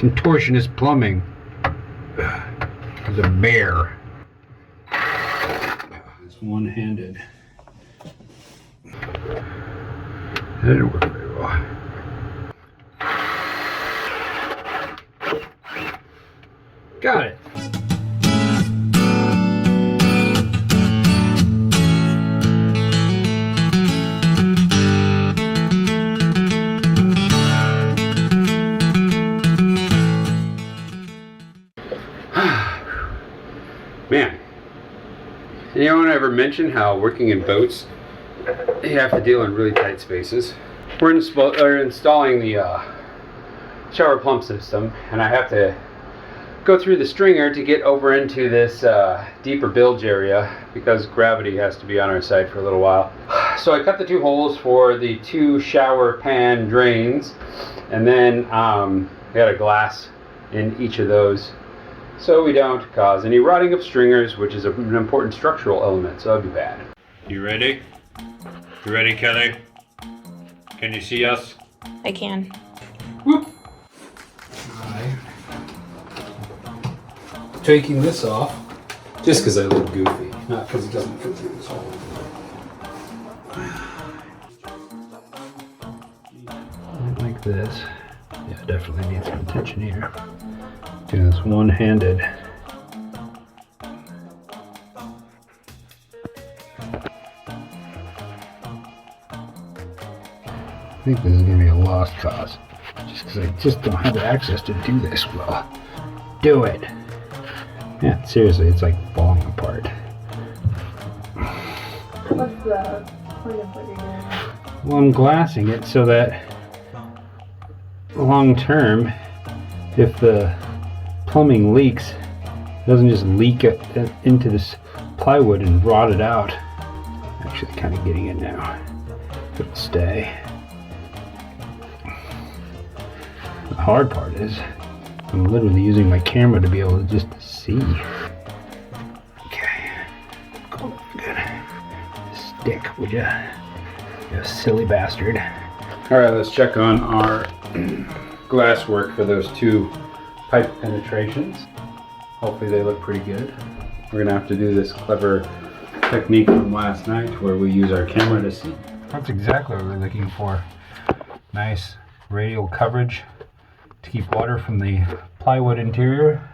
Contortionist Plumbing. There's a bear. It's one-handed. That didn't work very well. Got it. Man, anyone ever mention how working in boats, you have to deal in really tight spaces? We're installing the shower plumb system, and I have to go through the stringer to get over into this deeper bilge area because gravity has to be on our side for a little while. So I cut the 2 holes for the 2 shower pan drains, and then I got a glass in each of those so we don't cause any rotting of stringers, which is an important structural element, so that'd be bad. You ready? You ready, Kelly? Can you see us? I can. Whoop. Alright. Taking this off just because I look goofy, not because it doesn't fit through this hole. Like this. Yeah, definitely needs some tension here. Do this one-handed. I think this is going to be a lost cause, just because I just don't have the access to do this well. Do it! Yeah, seriously, it's like falling apart. What's the point of what you're doing? Well, I'm glassing it so that long term, if the plumbing leaks, it doesn't just leak into this plywood and rot it out. Actually, kind of getting it now. It'll stay. The hard part is I'm literally using my camera to be able to just see. Okay. Cool. Good. Stick, would ya? You silly bastard. Alright, let's check on our glass work for those 2 pipe penetrations. Hopefully they look pretty good. We're gonna have to do this clever technique from last night where we use our camera to see. That's exactly what we're looking for. Nice radial coverage to keep water from the plywood interior.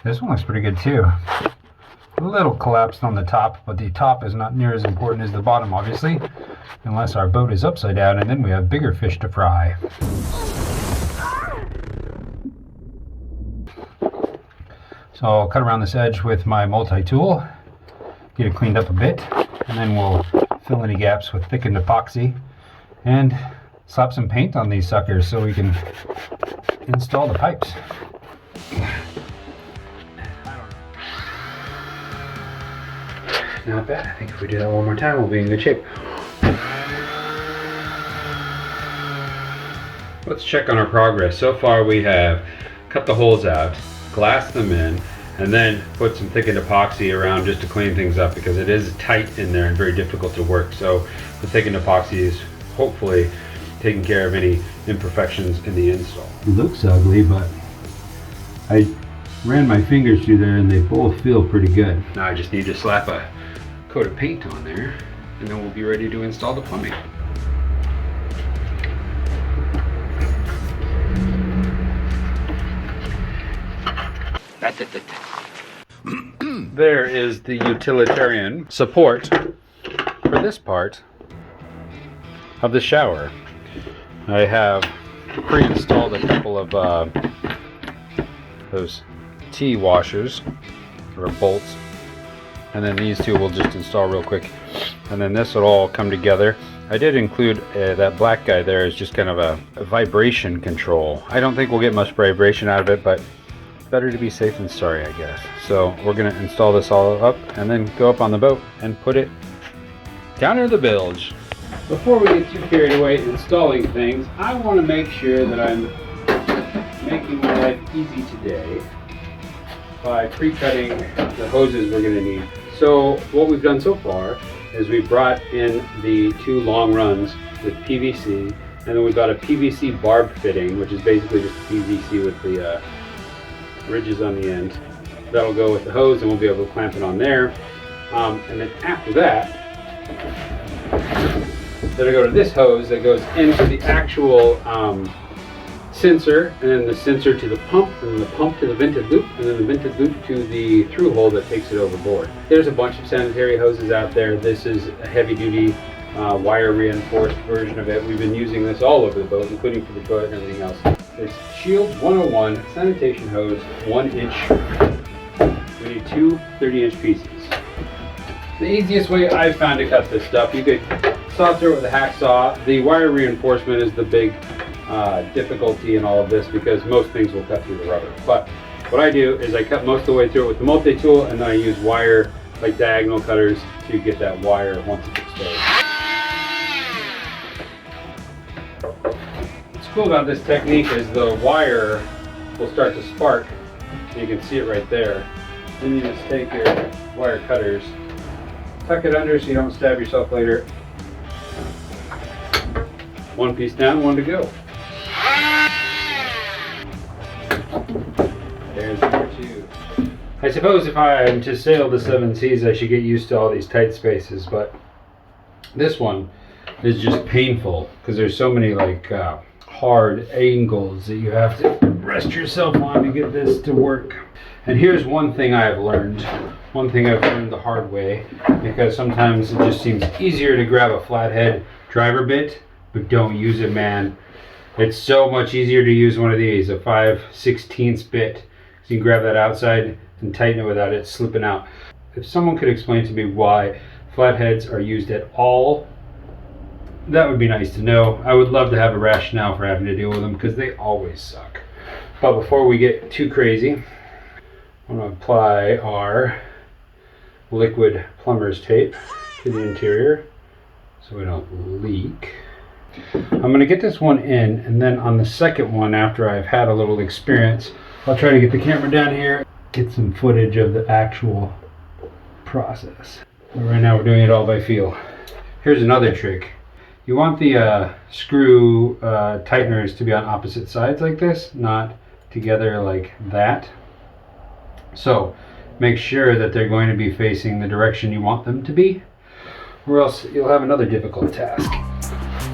This one looks pretty good too. A little collapsed on the top, but the top is not near as important as the bottom, obviously, unless our boat is upside down, and then we have bigger fish to fry. So I'll cut around this edge with my multi-tool, get it cleaned up a bit, and then we'll fill any gaps with thickened epoxy and slap some paint on these suckers so we can install the pipes. Not bad. I think if we do that one more time, we'll be in good shape. Let's check on our progress. So far we have cut the holes out, glassed them in, and then put some thickened epoxy around just to clean things up because it is tight in there and very difficult to work. So the thickened epoxy is hopefully taking care of any imperfections in the install. It looks ugly, but I ran my fingers through there and they both feel pretty good. Now I just need to slap a coat of paint on there and then we'll be ready to install the plumbing. There is the utilitarian support for this part of the shower. I have pre-installed a couple of those T-washers or bolts, and then these 2 we'll just install real quick, and then this will all come together. I did include that black guy there as just kind of a vibration control. I don't think we'll get much vibration out of it, but better to be safe than sorry, I guess. So we're going to install this all up and then go up on the boat and put it down in the bilge. Before we get too carried away installing things, I want to make sure that I'm making my life easy today by pre-cutting the hoses we're going to need. So what we've done so far is we brought in the 2 long runs with PVC And then we've got a PVC barb fitting, which is basically just PVC with the ridges on the end. That'll go with the hose, and we'll be able to clamp it on there. And then after that, then I go to this hose that goes into the actual sensor, and then the sensor to the pump, and then the pump to the vented loop, and then the vented loop to the through hole that takes it overboard. There's a bunch of sanitary hoses out there. This is a heavy duty wire reinforced version of it. We've been using this all over the boat, including for the toilet and everything else. It's Shield 101 sanitation hose, 1 inch. We need 2 30-inch pieces. The easiest way I've found to cut this stuff, you could saw through it with a hacksaw. The wire reinforcement is the big difficulty in all of this because most things will cut through the rubber. But what I do is I cut most of the way through it with the multi-tool, and then I use wire, like diagonal cutters, to get that wire once it's exposed. What's cool about this technique is the wire will start to spark. You can see it right there. Then you just take your wire cutters, tuck it under so you don't stab yourself later. One piece down, one to go. There's number 2. I suppose if I'm to sail the 7 seas, I should get used to all these tight spaces, but this one is just painful because there's so many like hard angles that you have to rest yourself on to get this to work. And here's one thing I've learned. One thing I've learned the hard way, because sometimes it just seems easier to grab a flathead driver bit, but don't use it, man. It's so much easier to use one of these, a 5/16 bit. So you can grab that outside and tighten it without it slipping out. If someone could explain to me why flatheads are used at all, that would be nice to know. I would love to have a rationale for having to deal with them because they always suck. But before we get too crazy, I'm going to apply our liquid plumber's tape to the interior so we don't leak. I'm going to get this one in, and then on the second one, after I've had a little experience, I'll try to get the camera down here, get some footage of the actual process. But right now we're doing it all by feel. Here's another trick. You want the screw tighteners to be on opposite sides like this, not together like that. So make sure that they're going to be facing the direction you want them to be, or else you'll have another difficult task.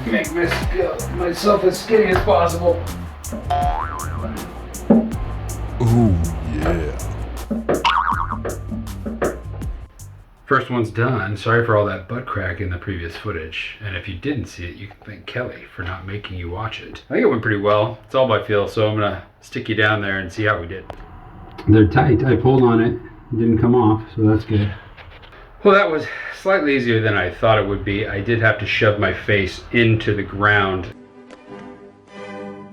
Make myself as skinny as possible. Ooh, yeah. First one's done. Sorry for all that butt crack in the previous footage. And if you didn't see it, you can thank Kelly for not making you watch it. I think it went pretty well. It's all by feel, so I'm gonna stick you down there and see how we did. They're tight. I pulled on it. It didn't come off, so that's good. Well, that was slightly easier than I thought it would be. I did have to shove my face into the ground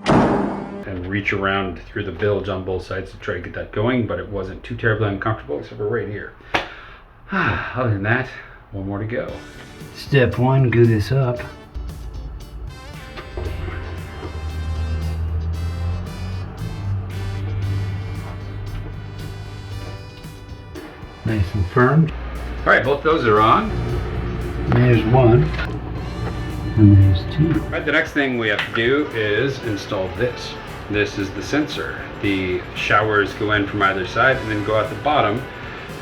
and reach around through the bilge on both sides to try to get that going, but it wasn't too terribly uncomfortable except for right here. Other than that, one more to go. Step 1, glue this up. Nice and firm. All right, both those are on. There's one, and there's 2. All right, the next thing we have to do is install this. This is the sensor. The showers go in from either side and then go out the bottom.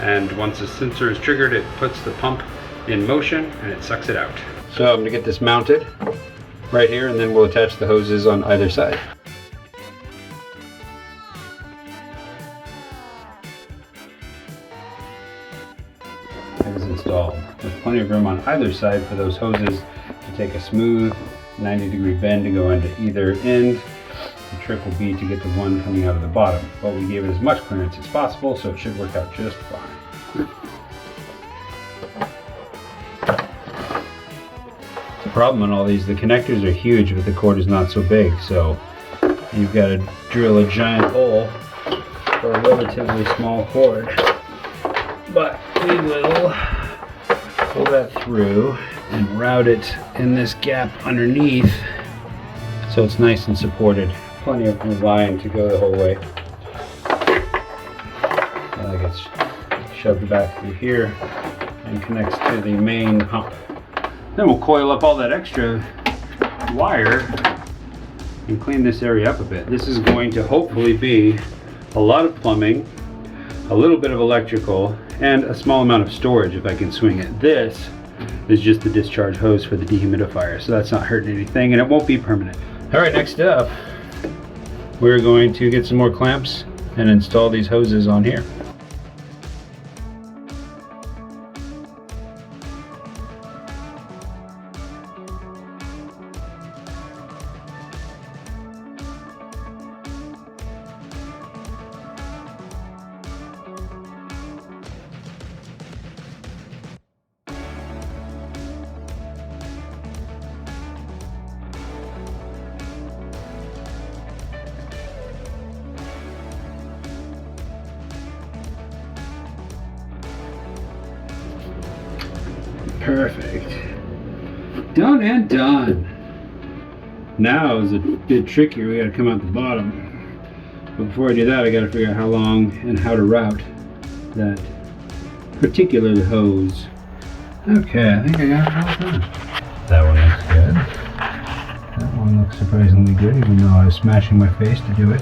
And once the sensor is triggered, it puts the pump in motion and it sucks it out. So I'm gonna get this mounted right here, and then we'll attach the hoses on either side. It is installed. There's plenty of room on either side for those hoses to take a smooth 90-degree bend to go into either end. The trick will be to get the one coming out of the bottom, but we gave it as much clearance as possible, so it should work out just fine. The problem on all these, the connectors are huge, but the cord is not so big, so you've got to drill a giant hole for a relatively small cord. But we will pull that through and route it in this gap underneath so it's nice and supported. Plenty of line to go the whole way. That gets shoved back through here and connects to the main pump. Then we'll coil up all that extra wire and clean this area up a bit. This is going to hopefully be a lot of plumbing, a little bit of electrical, and a small amount of storage if I can swing it. This is just the discharge hose for the dehumidifier, so that's not hurting anything, and it won't be permanent. All right, next up, we're going to get some more clamps and install these hoses on here. Perfect. Done and done. Now is a bit trickier. We gotta come out the bottom. But before I do that, I gotta figure out how long and how to route that particular hose. Okay, I think I got it all done. That one looks good. That one looks surprisingly good, even though I was smashing my face to do it.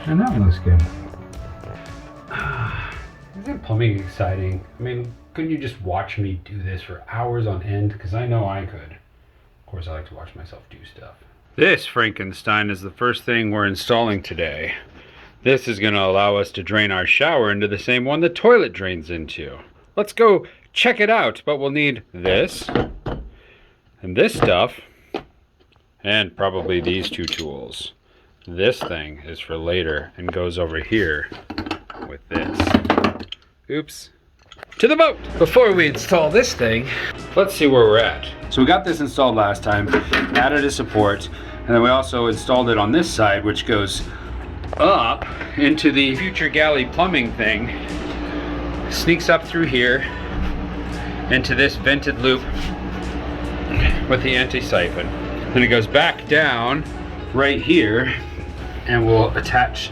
And that one looks good. Isn't plumbing exciting? I mean, couldn't you just watch me do this for hours on end? Because I know I could. Of course, I like to watch myself do stuff. This Frankenstein is the first thing we're installing today. This is going to allow us to drain our shower into the same one the toilet drains into. Let's go check it out. But we'll need this and this stuff and probably these two tools. This thing is for later and goes over here with this. Oops. To the boat! Before we install this thing, let's see where we're at. So we got this installed last time, added a support, and then we also installed it on this side, which goes up into the future galley plumbing thing, sneaks up through here into this vented loop with the anti-siphon. Then it goes back down right here and will attach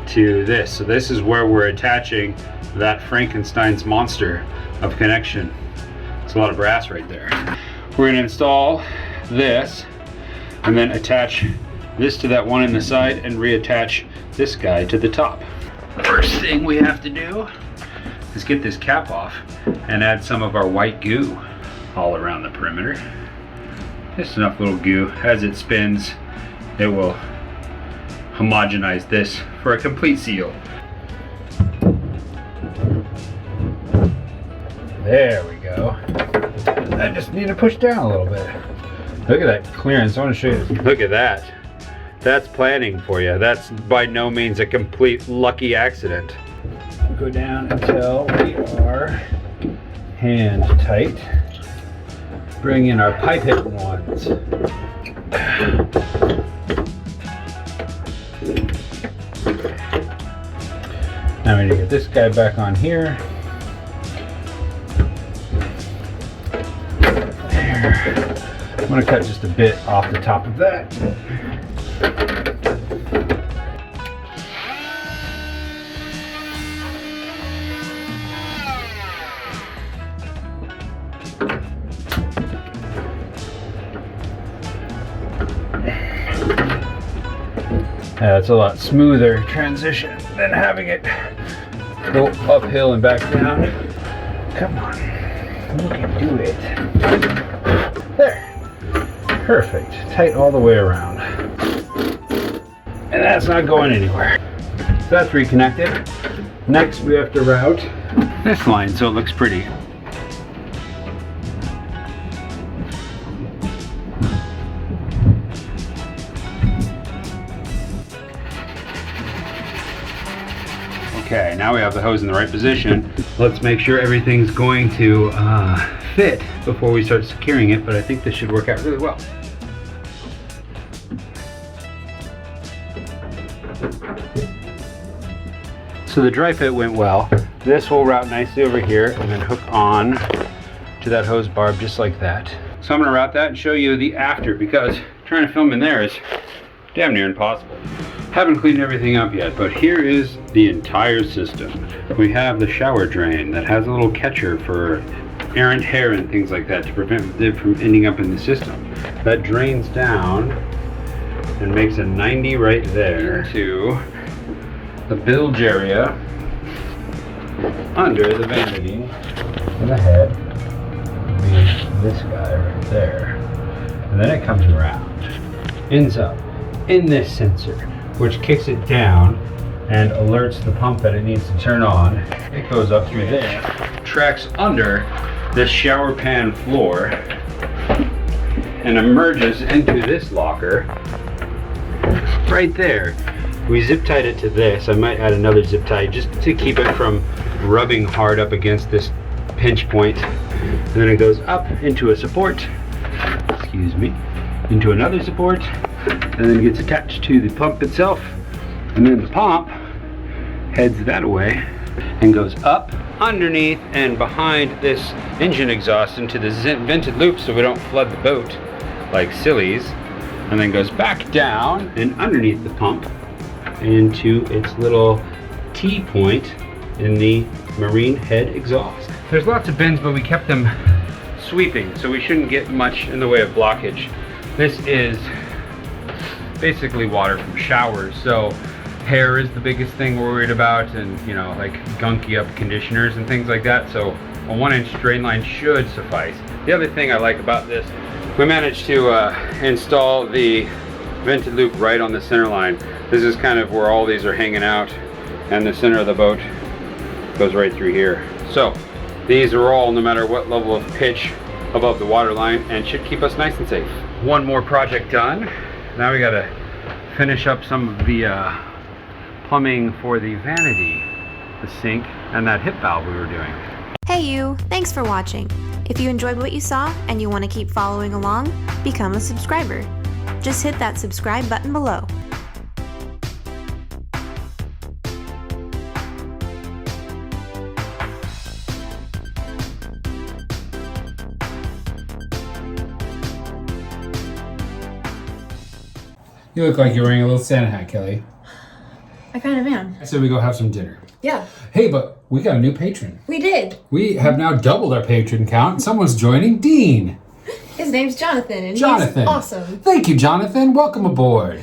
to this. So this is where we're attaching that Frankenstein's monster of connection. It's a lot of brass right there. We're going to install this and then attach this to that one in the side and reattach this guy to the top. First thing we have to do is get this cap off and add some of our white goo all around the perimeter. Just enough little goo. As it spins, it will homogenize this for a complete seal. There we go. I just need to push down a little bit. Look at that clearance. I want to show you. Look at that. That's planning for you. That's by no means a complete lucky accident. Go down until we are hand tight. Bring in our pipe hitting ones. Now we need to get this guy back on here. I'm going to cut just a bit off the top of that. It's a lot smoother transition than having it go uphill and back down. Come on, you can do it. There. Perfect. Tight all the way around. And that's not going anywhere. So that's reconnected. Next we have to route this line so it looks pretty. Okay, now we have the hose in the right position. Let's make sure everything's going to fit before we start securing it, but I think this should work out really well. So the dry fit went well. This will route nicely over here and then hook on to that hose barb just like that. So I'm going to route that and show you the after, because trying to film in there is damn near impossible. Haven't cleaned everything up yet, but here is the entire system. We have the shower drain that has a little catcher for errant hair and things like that to prevent it from ending up in the system. that drains down and makes a 90 right there to the bilge area under the vanity, and the head would be this guy right there. And then it comes around, ends up in this sensor, which kicks it down and alerts the pump that it needs to turn on. It goes up through there, tracks under this shower pan floor, and emerges into this locker right there. We zip tied it to this. I might add another zip tie just to keep it from rubbing hard up against this pinch point. And then it goes up into a support, excuse me, into another support, and then gets attached to the pump itself. And then the pump heads that way and goes up underneath and behind this engine exhaust into the vented loop so we don't flood the boat like sillies, and then goes back down and underneath the pump into its little T-point in the marine head exhaust. There's lots of bins, but we kept them sweeping, so we shouldn't get much in the way of blockage. This is basically water from showers, so hair is the biggest thing we're worried about, and you know, like gunky up conditioners and things like that, so a 1-inch drain line should suffice. The other thing I like about this, we managed to install the vented loop right on the center line. This is kind of where all these are hanging out, and the center of the boat goes right through here. So these are all, no matter what level of pitch, above the water line, and should keep us nice and safe. One more project done. Now we gotta finish up some of the plumbing for the vanity, the sink, and that hip valve we were doing. Hey you, thanks for watching. If you enjoyed what you saw and you want to keep following along, become a subscriber. Just hit that subscribe button below. You look like you're wearing a little Santa hat, Kelly. I kind of am. I said we go have some dinner. Yeah, Hey, but we got a new patron. we did. We have now doubled our patron count. Someone's joining, Dean. His name's Jonathan, and Jonathan. he's awesome. Thank you, Jonathan. Welcome aboard.